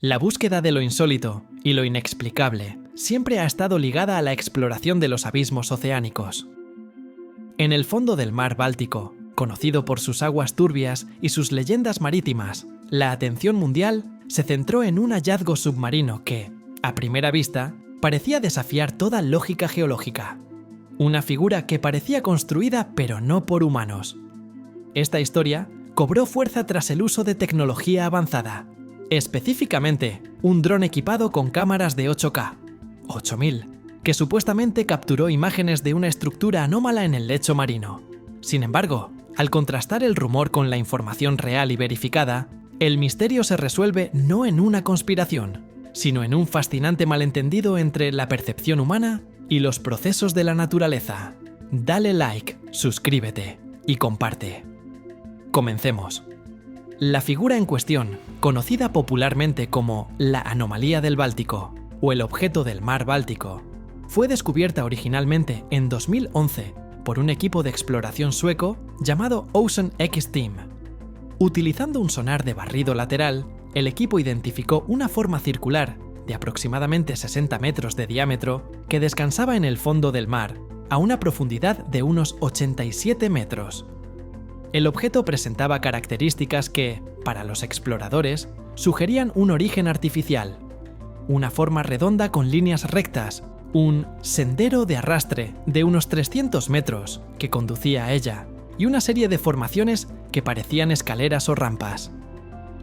La búsqueda de lo insólito y lo inexplicable siempre ha estado ligada a la exploración de los abismos oceánicos. En el fondo del mar Báltico, conocido por sus aguas turbias y sus leyendas marítimas, la atención mundial se centró en un hallazgo submarino que, a primera vista, parecía desafiar toda lógica geológica. Una figura que parecía construida pero no por humanos. Esta historia cobró fuerza tras el uso de tecnología avanzada. Específicamente, un dron equipado con cámaras de 8K, 8000, que supuestamente capturó imágenes de una estructura anómala en el lecho marino. Sin embargo, al contrastar el rumor con la información real y verificada, el misterio se resuelve no en una conspiración, sino en un fascinante malentendido entre la percepción humana y los procesos de la naturaleza. Dale like, suscríbete y comparte. Comencemos. La figura en cuestión, conocida popularmente como la anomalía del Báltico o el objeto del mar Báltico, fue descubierta originalmente en 2011 por un equipo de exploración sueco llamado Ocean X Team. Utilizando un sonar de barrido lateral, el equipo identificó una forma circular de aproximadamente 60 metros de diámetro que descansaba en el fondo del mar a una profundidad de unos 87 metros. El objeto presentaba características que, para los exploradores, sugerían un origen artificial. Una forma redonda con líneas rectas, un sendero de arrastre de unos 300 metros que conducía a ella, y una serie de formaciones que parecían escaleras o rampas.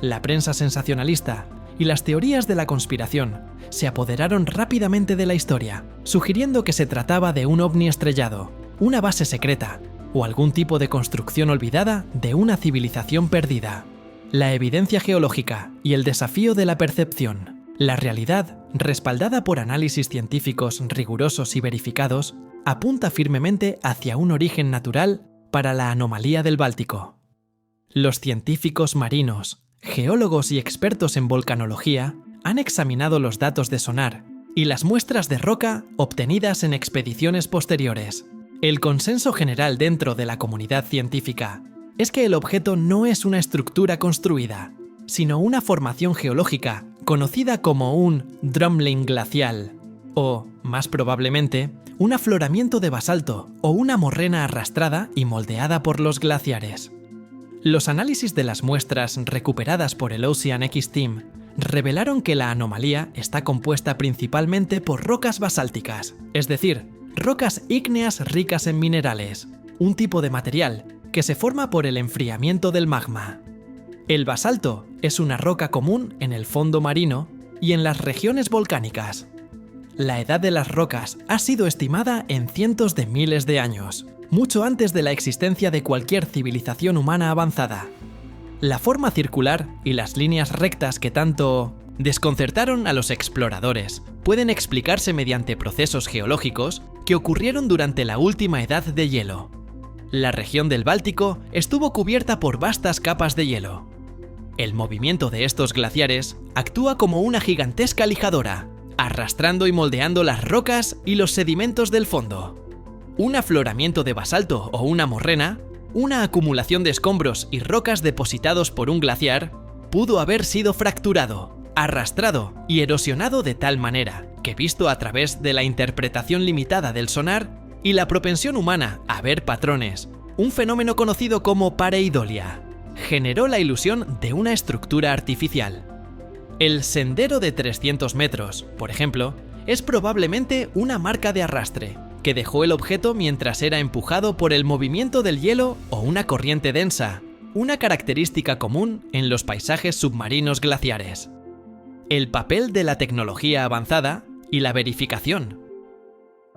La prensa sensacionalista y las teorías de la conspiración se apoderaron rápidamente de la historia, sugiriendo que se trataba de un ovni estrellado, una base secreta, o algún tipo de construcción olvidada de una civilización perdida. La evidencia geológica y el desafío de la percepción, la realidad, respaldada por análisis científicos rigurosos y verificados, apunta firmemente hacia un origen natural para la anomalía del Báltico. Los científicos marinos, geólogos y expertos en volcanología han examinado los datos de sonar y las muestras de roca obtenidas en expediciones posteriores. El consenso general dentro de la comunidad científica es que el objeto no es una estructura construida, sino una formación geológica conocida como un drumlin glacial, o, más probablemente, un afloramiento de basalto o una morrena arrastrada y moldeada por los glaciares. Los análisis de las muestras recuperadas por el Ocean X Team revelaron que la anomalía está compuesta principalmente por rocas basálticas, es decir, rocas ígneas ricas en minerales, un tipo de material que se forma por el enfriamiento del magma. El basalto es una roca común en el fondo marino y en las regiones volcánicas. La edad de las rocas ha sido estimada en cientos de miles de años, mucho antes de la existencia de cualquier civilización humana avanzada. La forma circular y las líneas rectas que tanto desconcertaron a los exploradores pueden explicarse mediante procesos geológicos que ocurrieron durante la última edad de hielo. La región del Báltico estuvo cubierta por vastas capas de hielo. El movimiento de estos glaciares actúa como una gigantesca lijadora, arrastrando y moldeando las rocas y los sedimentos del fondo. Un afloramiento de basalto o una morrena, una acumulación de escombros y rocas depositados por un glaciar, pudo haber sido fracturado, arrastrado y erosionado de tal manera que, visto a través de la interpretación limitada del sonar y la propensión humana a ver patrones, un fenómeno conocido como pareidolia, generó la ilusión de una estructura artificial. El sendero de 300 metros, por ejemplo, es probablemente una marca de arrastre que dejó el objeto mientras era empujado por el movimiento del hielo o una corriente densa, una característica común en los paisajes submarinos glaciares. El papel de la tecnología avanzada y la verificación.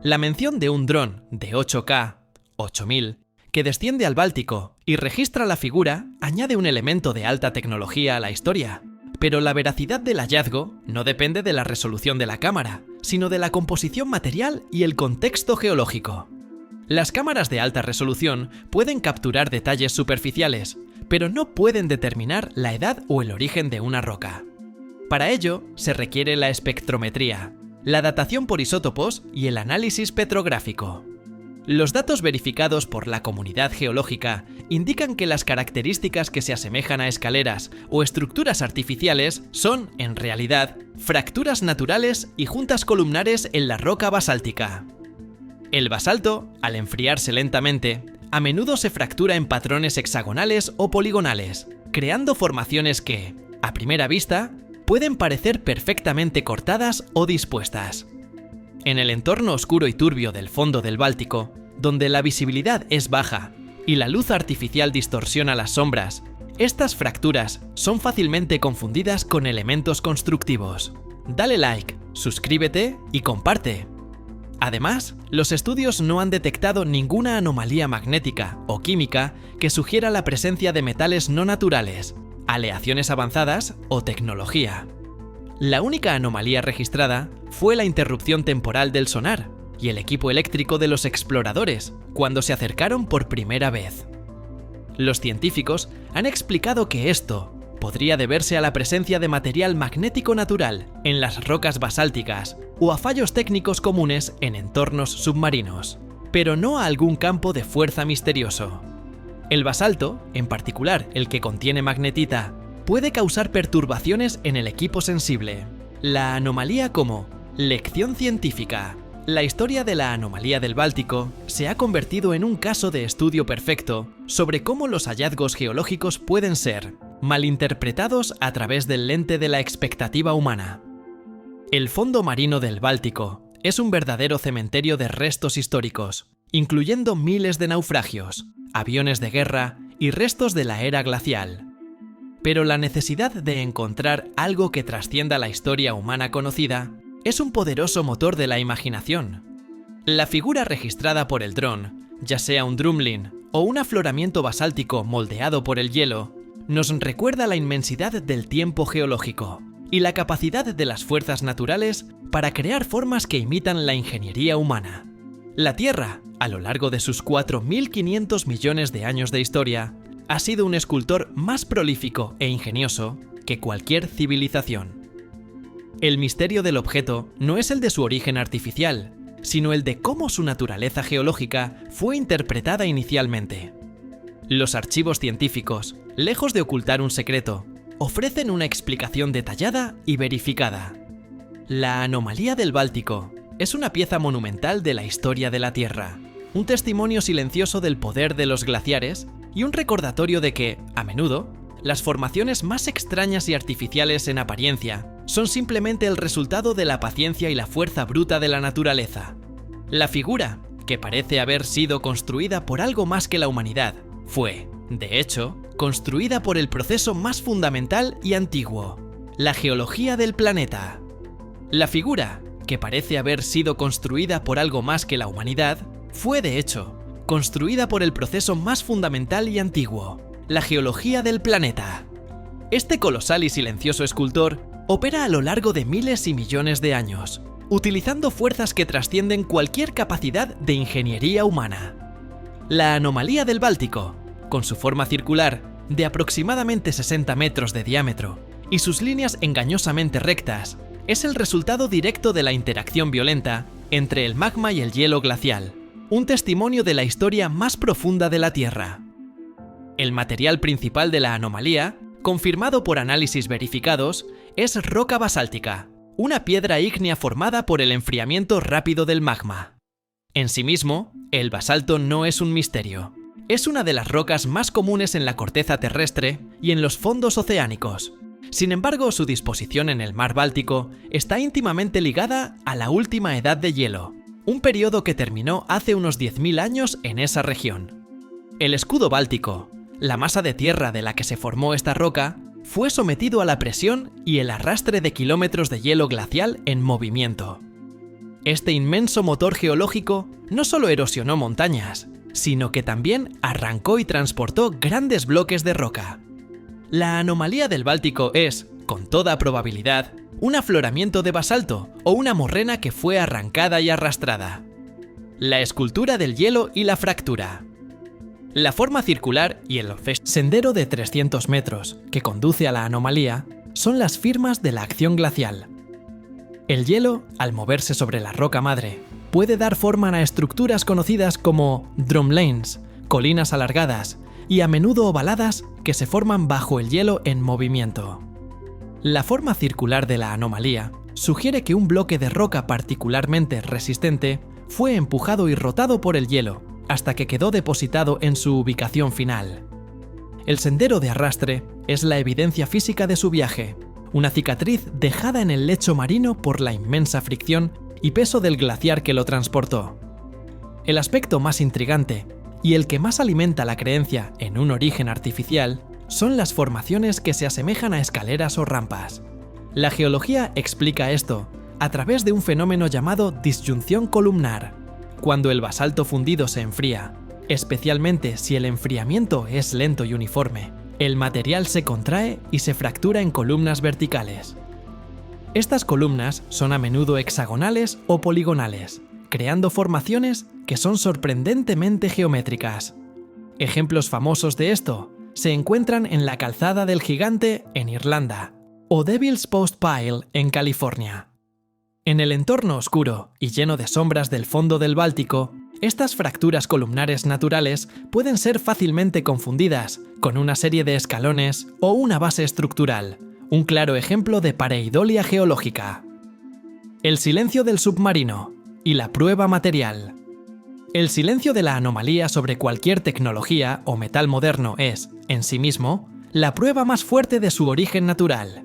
La mención de un dron de 8K, 8000, que desciende al Báltico y registra la figura añade un elemento de alta tecnología a la historia, pero la veracidad del hallazgo no depende de la resolución de la cámara, sino de la composición material y el contexto geológico. Las cámaras de alta resolución pueden capturar detalles superficiales, pero no pueden determinar la edad o el origen de una roca. Para ello, se requiere la espectrometría, la datación por isótopos y el análisis petrográfico. Los datos verificados por la comunidad geológica indican que las características que se asemejan a escaleras o estructuras artificiales son, en realidad, fracturas naturales y juntas columnares en la roca basáltica. El basalto, al enfriarse lentamente, a menudo se fractura en patrones hexagonales o poligonales, creando formaciones que, a primera vista, pueden parecer perfectamente cortadas o dispuestas. En el entorno oscuro y turbio del fondo del Báltico, donde la visibilidad es baja y la luz artificial distorsiona las sombras, estas fracturas son fácilmente confundidas con elementos constructivos. Dale like, suscríbete y comparte. Además, los estudios no han detectado ninguna anomalía magnética o química que sugiera la presencia de metales no naturales, aleaciones avanzadas o tecnología. La única anomalía registrada fue la interrupción temporal del sonar y el equipo eléctrico de los exploradores cuando se acercaron por primera vez. Los científicos han explicado que esto podría deberse a la presencia de material magnético natural en las rocas basálticas o a fallos técnicos comunes en entornos submarinos, pero no a algún campo de fuerza misterioso. El basalto, en particular el que contiene magnetita, puede causar perturbaciones en el equipo sensible. La anomalía como lección científica. La historia de la anomalía del Báltico se ha convertido en un caso de estudio perfecto sobre cómo los hallazgos geológicos pueden ser malinterpretados a través del lente de la expectativa humana. El fondo marino del Báltico es un verdadero cementerio de restos históricos, incluyendo miles de naufragios, aviones de guerra y restos de la era glacial. Pero la necesidad de encontrar algo que trascienda la historia humana conocida es un poderoso motor de la imaginación. La figura registrada por el dron, ya sea un drumlin o un afloramiento basáltico moldeado por el hielo, nos recuerda la inmensidad del tiempo geológico y la capacidad de las fuerzas naturales para crear formas que imitan la ingeniería humana. La Tierra, a lo largo de sus 4.500 millones de años de historia, ha sido un escultor más prolífico e ingenioso que cualquier civilización. El misterio del objeto no es el de su origen artificial, sino el de cómo su naturaleza geológica fue interpretada inicialmente. Los archivos científicos, lejos de ocultar un secreto, ofrecen una explicación detallada y verificada. La anomalía del Báltico es una pieza monumental de la historia de la Tierra, un testimonio silencioso del poder de los glaciares y un recordatorio de que, a menudo, las formaciones más extrañas y artificiales en apariencia son simplemente el resultado de la paciencia y la fuerza bruta de la naturaleza. La figura, que parece haber sido construida por algo más que la humanidad, fue, de hecho, construida por el proceso más fundamental y antiguo, la geología del planeta. La figura, que parece haber sido construida por algo más que la humanidad, fue, de hecho, construida por el proceso más fundamental y antiguo, la geología del planeta. Este colosal y silencioso escultor opera a lo largo de miles y millones de años, utilizando fuerzas que trascienden cualquier capacidad de ingeniería humana. La anomalía del Báltico, con su forma circular de aproximadamente 60 metros de diámetro y sus líneas engañosamente rectas, es el resultado directo de la interacción violenta entre el magma y el hielo glacial, un testimonio de la historia más profunda de la Tierra. El material principal de la anomalía, confirmado por análisis verificados, es roca basáltica, una piedra ígnea formada por el enfriamiento rápido del magma. En sí mismo, el basalto no es un misterio. Es una de las rocas más comunes en la corteza terrestre y en los fondos oceánicos. Sin embargo, su disposición en el mar Báltico está íntimamente ligada a la última edad de hielo, un periodo que terminó hace unos 10.000 años en esa región. El escudo báltico, la masa de tierra de la que se formó esta roca, fue sometido a la presión y el arrastre de kilómetros de hielo glacial en movimiento. Este inmenso motor geológico no solo erosionó montañas, sino que también arrancó y transportó grandes bloques de roca. La anomalía del Báltico es, con toda probabilidad, un afloramiento de basalto o una morrena que fue arrancada y arrastrada. La escultura del hielo y la fractura. La forma circular y el sendero de 300 metros que conduce a la anomalía son las firmas de la acción glacial. El hielo, al moverse sobre la roca madre, puede dar forma a estructuras conocidas como drumlins, colinas alargadas y a menudo ovaladas que se forman bajo el hielo en movimiento. La forma circular de la anomalía sugiere que un bloque de roca particularmente resistente fue empujado y rotado por el hielo hasta que quedó depositado en su ubicación final. El sendero de arrastre es la evidencia física de su viaje, una cicatriz dejada en el lecho marino por la inmensa fricción y peso del glaciar que lo transportó. El aspecto más intrigante y el que más alimenta la creencia en un origen artificial son las formaciones que se asemejan a escaleras o rampas. La geología explica esto a través de un fenómeno llamado disyunción columnar. Cuando el basalto fundido se enfría, especialmente si el enfriamiento es lento y uniforme, el material se contrae y se fractura en columnas verticales. Estas columnas son a menudo hexagonales o poligonales, creando formaciones que son sorprendentemente geométricas. Ejemplos famosos de esto se encuentran en la Calzada del Gigante en Irlanda o Devil's Post Pile en California. En el entorno oscuro y lleno de sombras del fondo del Báltico, estas fracturas columnares naturales pueden ser fácilmente confundidas con una serie de escalones o una base estructural, un claro ejemplo de pareidolia geológica. El silencio del submarino y la prueba material. El silencio de la anomalía sobre cualquier tecnología o metal moderno es, en sí mismo, la prueba más fuerte de su origen natural.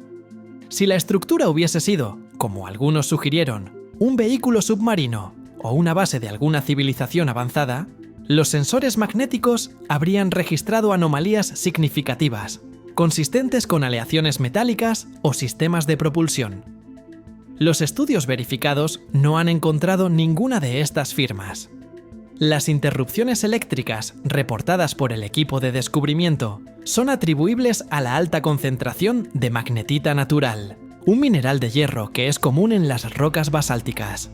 Si la estructura hubiese sido, como algunos sugirieron, un vehículo submarino o una base de alguna civilización avanzada, los sensores magnéticos habrían registrado anomalías significativas, consistentes con aleaciones metálicas o sistemas de propulsión. Los estudios verificados no han encontrado ninguna de estas firmas. Las interrupciones eléctricas reportadas por el equipo de descubrimiento son atribuibles a la alta concentración de magnetita natural, un mineral de hierro que es común en las rocas basálticas.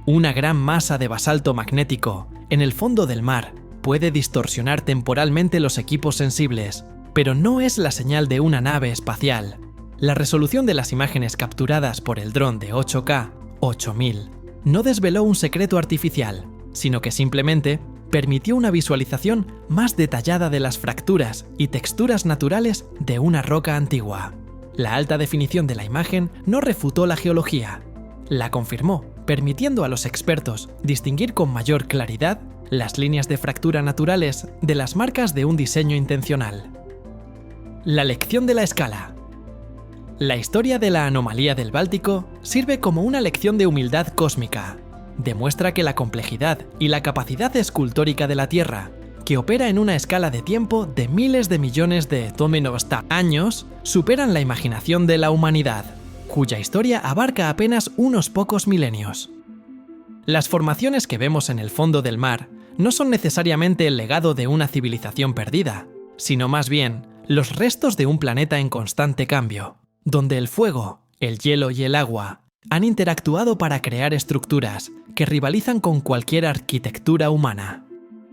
Una gran masa de basalto magnético en el fondo del mar puede distorsionar temporalmente los equipos sensibles, pero no es la señal de una nave espacial. La resolución de las imágenes capturadas por el dron de 8K 8000 no desveló un secreto artificial, sino que simplemente permitió una visualización más detallada de las fracturas y texturas naturales de una roca antigua. La alta definición de la imagen no refutó la geología, la confirmó, permitiendo a los expertos distinguir con mayor claridad las líneas de fractura naturales de las marcas de un diseño intencional. La lección de la escala. La historia de la anomalía del Báltico sirve como una lección de humildad cósmica. Demuestra que la complejidad y la capacidad escultórica de la Tierra, que opera en una escala de tiempo de miles de millones de años, superan la imaginación de la humanidad, cuya historia abarca apenas unos pocos milenios. Las formaciones que vemos en el fondo del mar no son necesariamente el legado de una civilización perdida, sino más bien los restos de un planeta en constante cambio, donde el fuego, el hielo y el agua han interactuado para crear estructuras que rivalizan con cualquier arquitectura humana.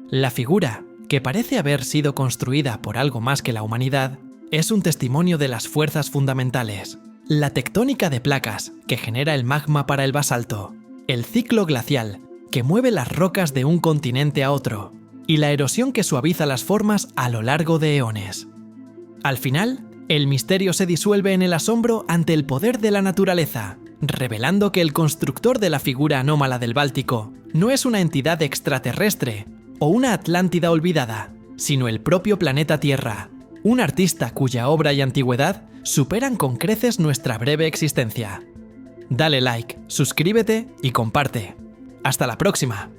La figura, que parece haber sido construida por algo más que la humanidad, es un testimonio de las fuerzas fundamentales, la tectónica de placas que genera el magma para el basalto, el ciclo glacial que mueve las rocas de un continente a otro, y la erosión que suaviza las formas a lo largo de eones. Al final, el misterio se disuelve en el asombro ante el poder de la naturaleza, revelando que el constructor de la figura anómala del Báltico no es una entidad extraterrestre o una Atlántida olvidada, sino el propio planeta Tierra, un artista cuya obra y antigüedad superan con creces nuestra breve existencia. Dale like, suscríbete y comparte. ¡Hasta la próxima!